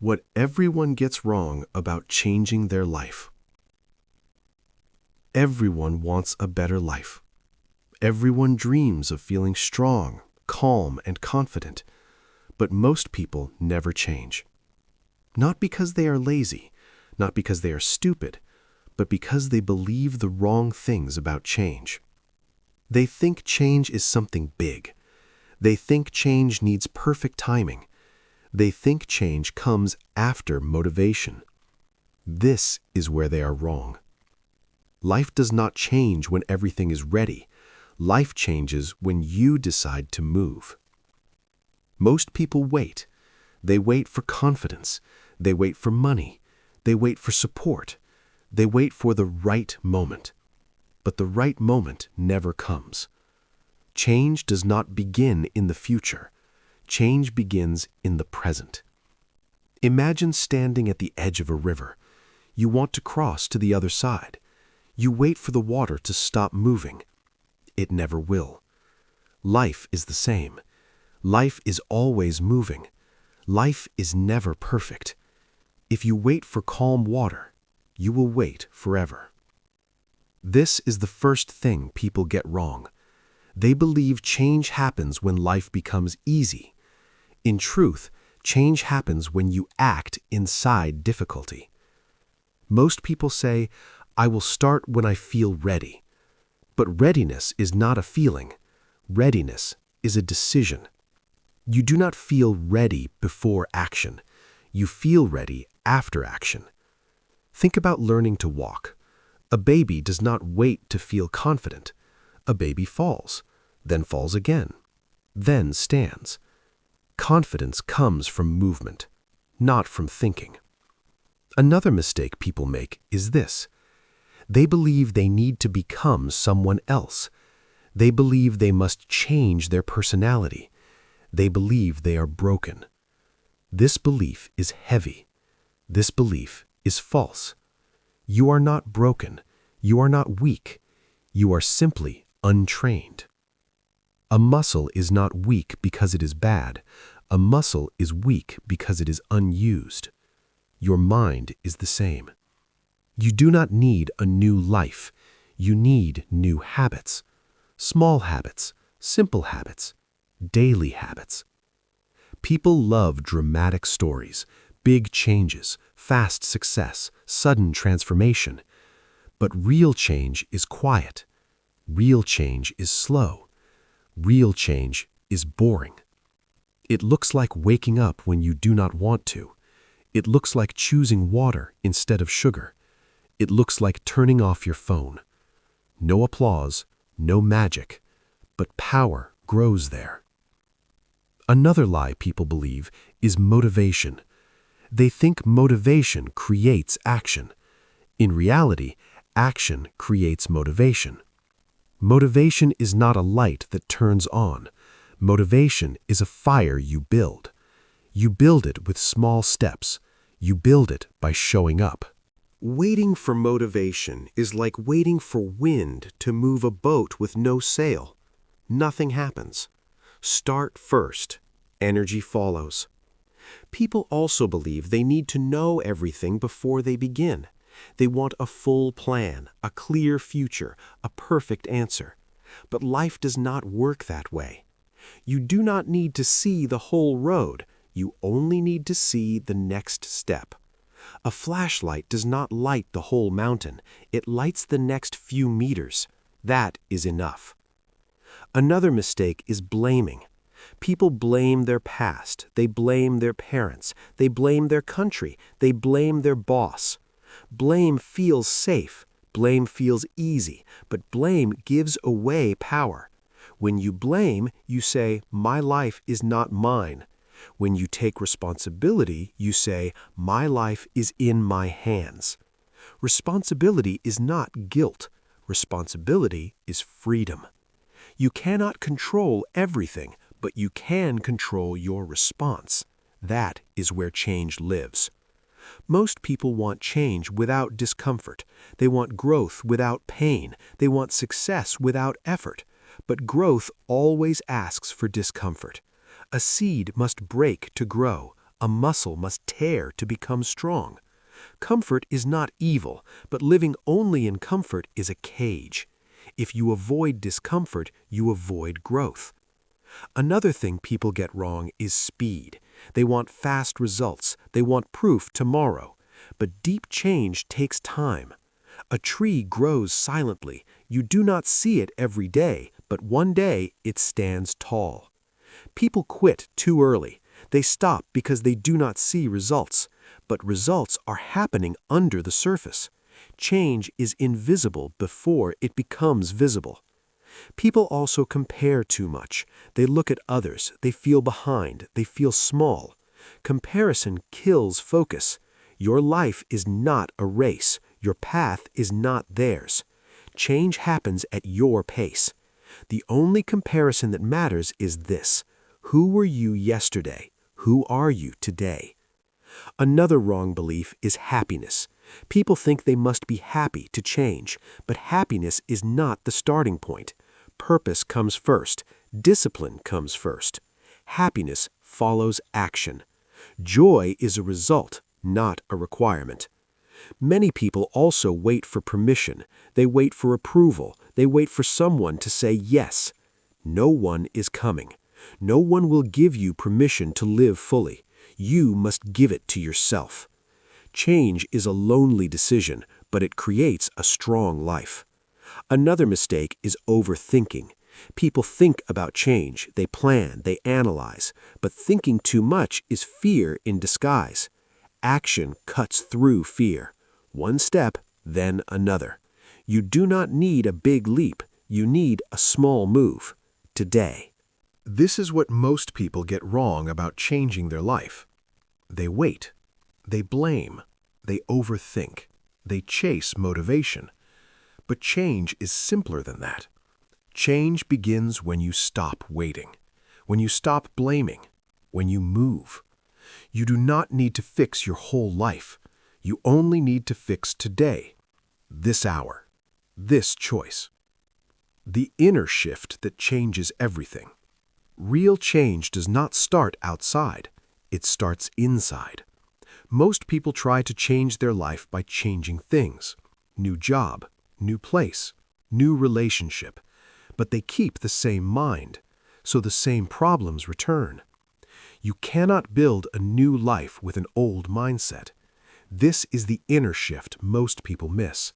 What everyone gets wrong about changing their life. Everyone wants a better life. Everyone dreams of feeling strong, calm, and confident, but most people never change. Not because they are lazy, not because they are stupid, but because they believe the wrong things about change. They think change is something big. They think change needs perfect timing. They think change comes after motivation. This is where they are wrong. Life does not change when everything is ready. Life changes when you decide to move. Most people wait. They wait for confidence. They wait for money. They wait for support. They wait for the right moment. But the right moment never comes. Change does not begin in the future. Change begins in the present. Imagine standing at the edge of a river. You want to cross to the other side. You wait for the water to stop moving. It never will. Life is the same. Life is always moving. Life is never perfect. If you wait for calm water, you will wait forever. This is the first thing people get wrong. They believe change happens when life becomes easy. In truth, change happens when you act inside difficulty. Most people say, "I will start when I feel ready." But readiness is not a feeling. Readiness is a decision. You do not feel ready before action. You feel ready after action. Think about learning to walk. A baby does not wait to feel confident. A baby falls, then falls again, then stands. Confidence comes from movement, not from thinking. Another mistake people make is this. They believe they need to become someone else. They believe they must change their personality. They believe they are broken. This belief is heavy. This belief is false. You are not broken. You are not weak. You are simply untrained. A muscle is not weak because it is bad. A muscle is weak because it is unused. Your mind is the same. You do not need a new life. You need new habits. Small habits, simple habits, daily habits. People love dramatic stories, big changes, fast success, sudden transformation. But real change is quiet. Real change is slow. Real change is boring. It looks like waking up when you do not want to. It looks like choosing water instead of sugar. It looks like turning off your phone. No applause, no magic, but power grows there. Another lie people believe is motivation. They think motivation creates action. In reality, action creates motivation. Motivation is not a light that turns on. Motivation is a fire you build. You build it with small steps. You build it by showing up. Waiting for motivation is like waiting for wind to move a boat with no sail. Nothing happens. Start first. Energy follows. People also believe they need to know everything before they begin. They want a full plan, a clear future, a perfect answer. But life does not work that way. You do not need to see the whole road. You only need to see the next step. A flashlight does not light the whole mountain. It lights the next few meters. That is enough. Another mistake is blaming. People blame their past. They blame their parents. They blame their country. They blame their boss. Blame feels safe. Blame feels easy. But blame gives away power. When you blame, you say, "My life is not mine." When you take responsibility, you say, "My life is in my hands." Responsibility is not guilt. Responsibility is freedom. You cannot control everything, but you can control your response. That is where change lives. Most people want change without discomfort. They want growth without pain. They want success without effort. But growth always asks for discomfort. A seed must break to grow. A muscle must tear to become strong. Comfort is not evil, but living only in comfort is a cage. If you avoid discomfort, you avoid growth. Another thing people get wrong is speed. They want fast results. They want proof tomorrow. But deep change takes time. A tree grows silently. You do not see it every day, but one day it stands tall. People quit too early. They stop because they do not see results. But results are happening under the surface. Change is invisible before it becomes visible. People also compare too much. They look at others. They feel behind. They feel small. Comparison kills focus. Your life is not a race. Your path is not theirs. Change happens at your pace. The only comparison that matters is this: who were you yesterday? Who are you today? Another wrong belief is happiness. People think they must be happy to change, but happiness is not the starting point. Purpose comes first. Discipline comes first. Happiness follows action. Joy is a result, not a requirement. Many people also wait for permission. They wait for approval. They wait for someone to say yes. No one is coming. No one will give you permission to live fully. You must give it to yourself. Change is a lonely decision, but it creates a strong life. Another mistake is overthinking. People think about change, they plan, they analyze, but thinking too much is fear in disguise. Action cuts through fear. One step, then another. You do not need a big leap, you need a small move. Today. This is what most people get wrong about changing their life. They wait. They blame. They overthink. They chase motivation. But change is simpler than that. Change begins when you stop waiting, when you stop blaming, when you move. You do not need to fix your whole life. You only need to fix today, this hour, this choice. The inner shift that changes everything. Real change does not start outside. It starts inside. Most people try to change their life by changing things. New job, new place, new relationship. But they keep the same mind, so the same problems return. You cannot build a new life with an old mindset. This is the inner shift most people miss.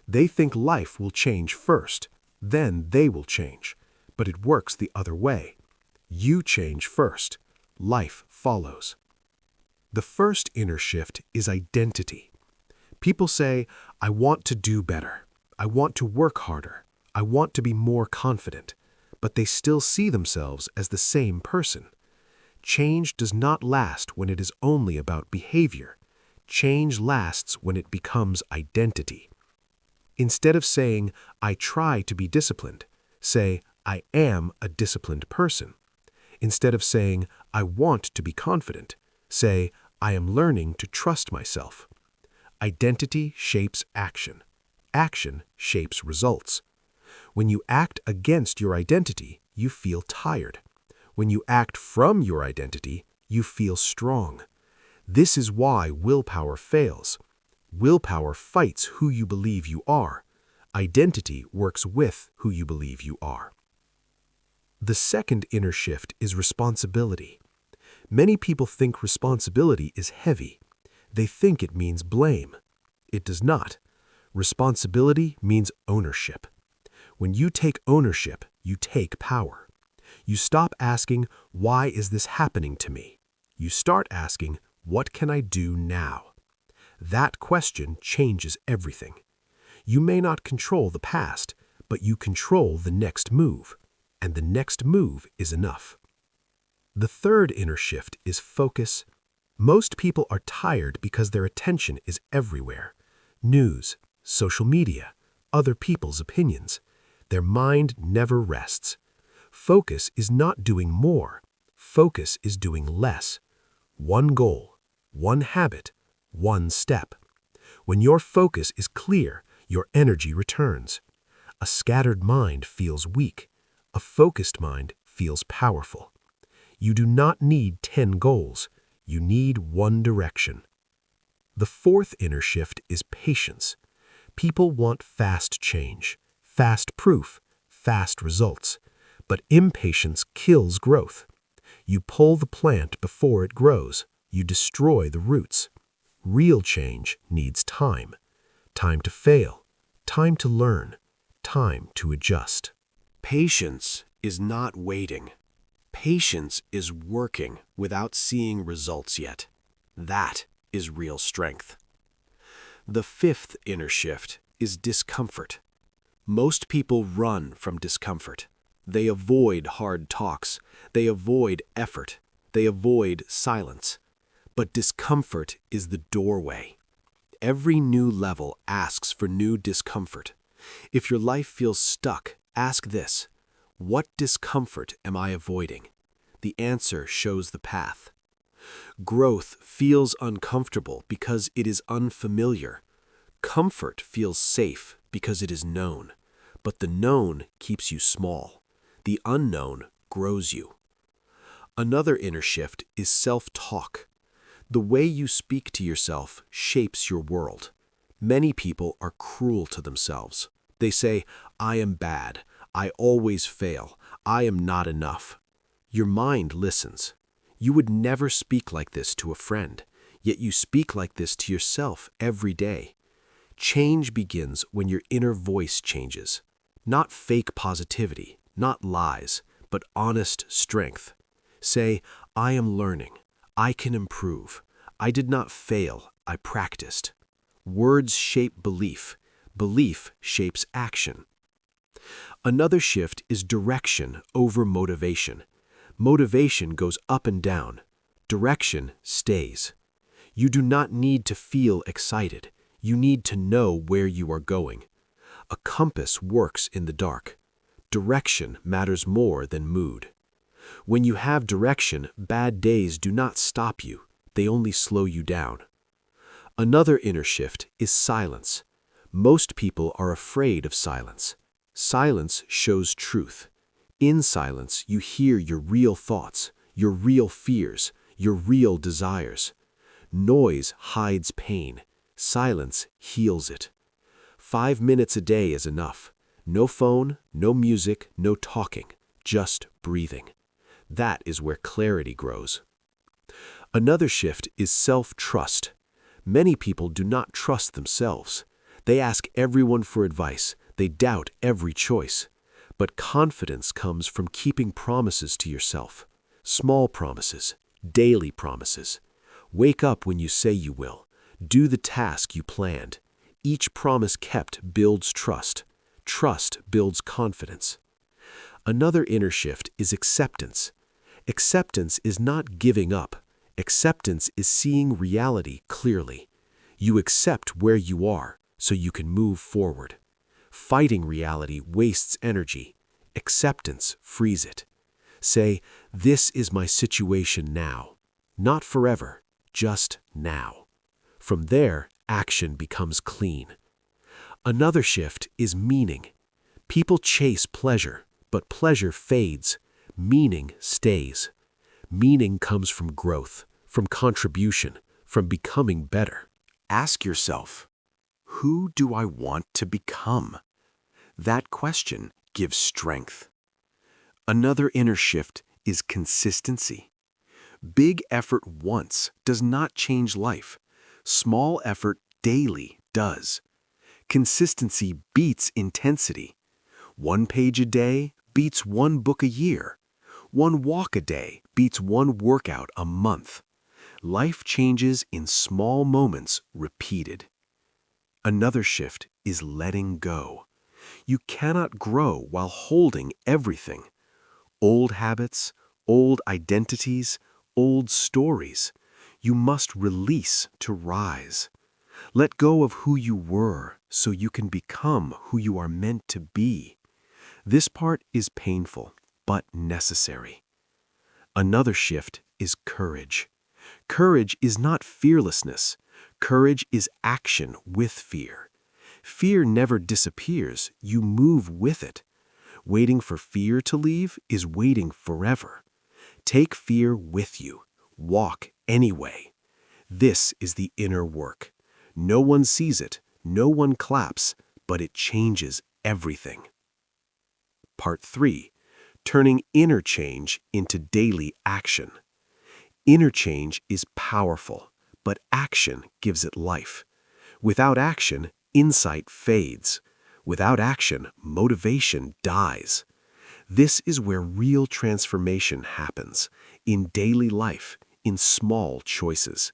They think life will change first, then they will change. But it works the other way. You change first. Life follows. The first inner shift is identity. People say, I want to do better. I want to work harder. I want to be more confident. But they still see themselves as the same person. Change does not last when it is only about behavior. Change lasts when it becomes identity. Instead of saying, I try to be disciplined, say, I am a disciplined person. Instead of saying, I want to be confident, say, I am learning to trust myself. Identity shapes action. Action shapes results. When you act against your identity, you feel tired. When you act from your identity, you feel strong. This is why willpower fails. Willpower fights who you believe you are. Identity works with who you believe you are. The second inner shift is responsibility. Many people think responsibility is heavy. They think it means blame. It does not. Responsibility means ownership. When you take ownership, you take power. You stop asking, why is this happening to me? You start asking, what can I do now? That question changes everything. You may not control the past, but you control the next move. And the next move is enough. The third inner shift is focus. Most people are tired because their attention is everywhere. News, social media, other people's opinions. Their mind never rests. Focus is not doing more. Focus is doing less. One goal, one habit, one step. When your focus is clear, your energy returns. A scattered mind feels weak. A focused mind feels powerful. You do not need 10 goals. You need one direction. The fourth inner shift is patience. People want fast change, fast proof, fast results. But impatience kills growth. You pull the plant before it grows. You destroy the roots. Real change needs time. Time to fail. Time to learn. Time to adjust. Patience is not waiting. Patience is working without seeing results yet. That is real strength. The fifth inner shift is discomfort. Most people run from discomfort. They avoid hard talks. They avoid effort. They avoid silence. But discomfort is the doorway. Every new level asks for new discomfort. If your life feels stuck, ask this: what discomfort am I avoiding? The answer shows the path. Growth feels uncomfortable because it is unfamiliar. Comfort feels safe because it is known. But the known keeps you small. The unknown grows you. Another inner shift is self-talk. The way you speak to yourself shapes your world. Many people are cruel to themselves. They say, "I am bad. I always fail. I am not enough." Your mind listens. You would never speak like this to a friend, yet you speak like this to yourself every day. Change begins when your inner voice changes. Not fake positivity, not lies, but honest strength. Say, "I am learning. I can improve. I did not fail. I practiced." Words shape belief. Belief shapes action. Another shift is direction over motivation. Motivation goes up and down. Direction stays. You do not need to feel excited. You need to know where you are going. A compass works in the dark. Direction matters more than mood. When you have direction, bad days do not stop you. They only slow you down. Another inner shift is silence. Most people are afraid of silence. Silence shows truth. In silence, you hear your real thoughts, your real fears, your real desires. Noise hides pain. Silence heals it. 5 minutes a day is enough. No phone, no music, no talking, just breathing. That is where clarity grows. Another shift is self-trust. Many people do not trust themselves. They ask everyone for advice. They doubt every choice. But confidence comes from keeping promises to yourself. Small promises, daily promises. Wake up when you say you will. Do the task you planned. Each promise kept builds trust. Trust builds confidence. Another inner shift is acceptance. Acceptance is not giving up. Acceptance is seeing reality clearly. You accept where you are so you can move forward. Fighting reality wastes energy. Acceptance frees it. Say, "This is my situation now." Not forever, just now. From there, action becomes clean. Another shift is meaning. People chase pleasure, but pleasure fades. Meaning stays. Meaning comes from growth, from contribution, from becoming better. Ask yourself, who do I want to become? That question gives strength. Another inner shift is consistency. Big effort once does not change life. Small effort daily does. Consistency beats intensity. 1 page a day beats 1 book a year. 1 walk a day beats 1 workout a month. Life changes in small moments repeated. Another shift is letting go. You cannot grow while holding everything. Old habits, old identities, old stories. You must release to rise. Let go of who you were so you can become who you are meant to be. This part is painful, but necessary. Another shift is courage. Courage is not fearlessness. Courage is action with fear. Fear never disappears, you move with it. Waiting for fear to leave is waiting forever. Take fear with you. Walk anyway. This is the inner work. No one sees it, no one claps, but it changes everything. Part 3. Turning inner change into daily action. Inner change is powerful, but action gives it life. Without action, insight fades. Without action, motivation dies. This is where real transformation happens, in daily life, in small choices.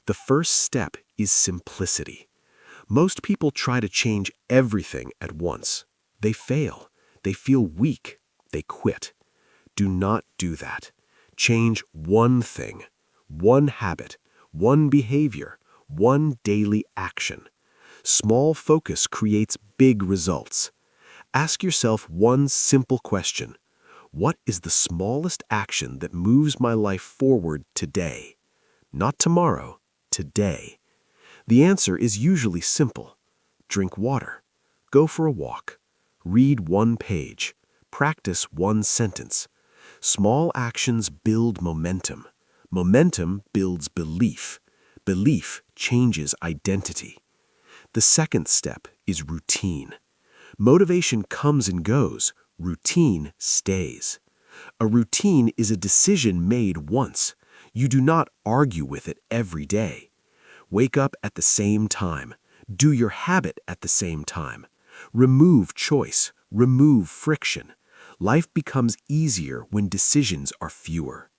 The first step is simplicity. Most people try to change everything at once. They fail. They feel weak. They quit. Do not do that. Change one thing, one habit, one behavior, one daily action. Small focus creates big results. Ask yourself one simple question. What is the smallest action that moves my life forward today? Not tomorrow, today. The answer is usually simple. Drink water. Go for a walk. Read one page. Practice one sentence. Small actions build momentum. Momentum builds belief. Belief changes identity. The second step is routine. Motivation comes and goes. Routine stays. A routine is a decision made once. You do not argue with it every day. Wake up at the same time. Do your habit at the same time. Remove choice. Remove friction. Life becomes easier when decisions are fewer.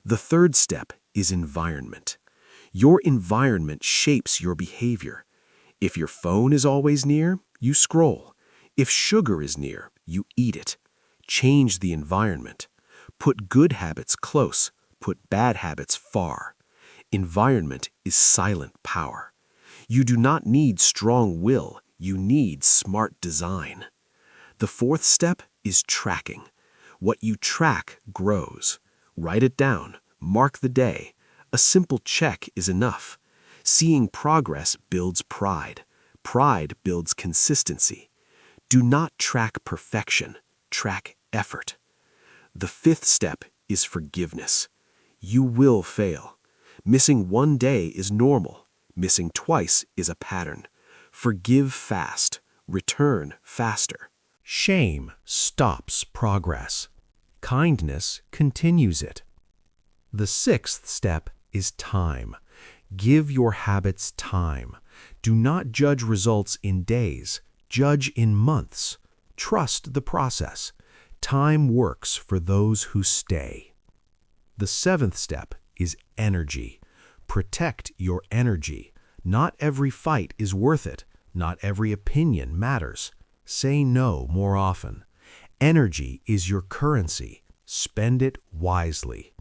The third step is environment. Your environment shapes your behavior. If your phone is always near, you scroll. If sugar is near, you eat it. Change the environment. Put good habits close. Put bad habits far. Environment is silent power. You do not need strong will. You need smart design. The fourth step is tracking. What you track grows. Write it down. Mark the day. A simple check is enough. Seeing progress builds pride. Pride builds consistency. Do not track perfection. Track effort. The fifth step is forgiveness. You will fail. Missing one day is normal. Missing twice is a pattern. Forgive fast. Return faster. Shame stops progress. Kindness continues it. The sixth step is time. Give your habits time. Do not judge results in days. Judge in months. Trust the process. Time works for those who stay. The seventh step is energy. Protect your energy. Not every fight is worth it. Not every opinion matters. Say no more often. Energy is your currency. Spend it wisely.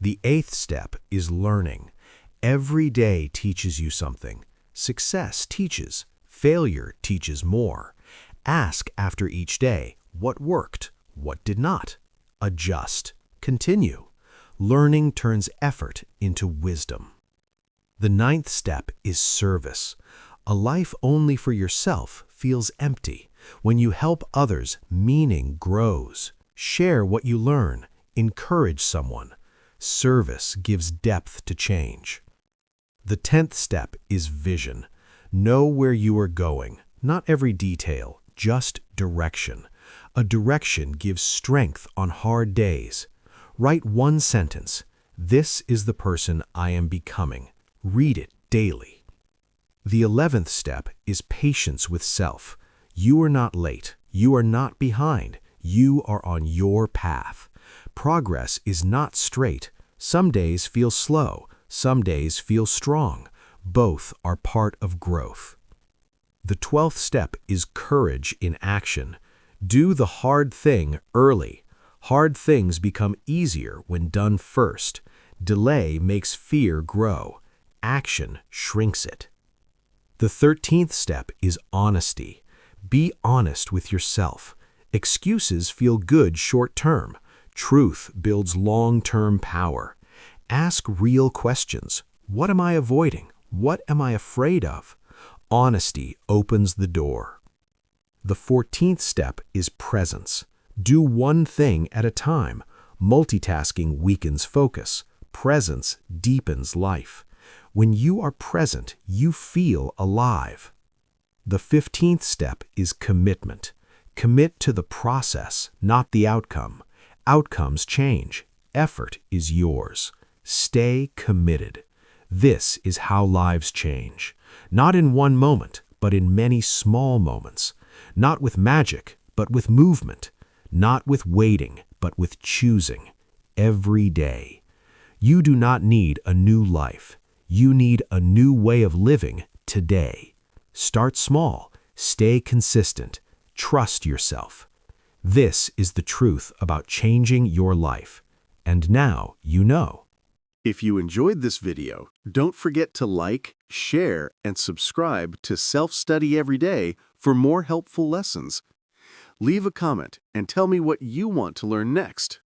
The eighth step is learning. Every day teaches you something. Success teaches. Failure teaches more. Ask after each day, what worked? What did not? Adjust. Continue. Learning turns effort into wisdom. The ninth step is service. A life only for yourself feels empty. When you help others, meaning grows. Share what you learn. Encourage someone. Service gives depth to change. The 10th step is vision. Know where you are going. Not every detail, just direction. A direction gives strength on hard days. Write one sentence. This is the person I am becoming. Read it daily. The 11th step is patience with self. You are not late. You are not behind. You are on your path. Progress is not straight. Some days feel slow. Some days feel strong. Both are part of growth. The 12th step is courage in action. Do the hard thing early. Hard things become easier when done first. Delay makes fear grow. Action shrinks it. The 13th step is honesty. Be honest with yourself. Excuses feel good short-term. Truth builds long-term power. Ask real questions. What am I avoiding? What am I afraid of? Honesty opens the door. The 14th step is presence. Do one thing at a time. Multitasking weakens focus. Presence deepens life. When you are present, you feel alive. The 15th step is commitment. Commit to the process, not the outcome. Outcomes change. Effort is yours. Stay committed. This is how lives change. Not in one moment, but in many small moments. Not with magic, but with movement. Not with waiting, but with choosing. Every day. You do not need a new life. You need a new way of living today. Start small. Stay consistent. Trust yourself. This is the truth about changing your life. And now you know. If you enjoyed this video, don't forget to like, share, and subscribe to Self-Study Every Day for more helpful lessons. Leave a comment and tell me what you want to learn next.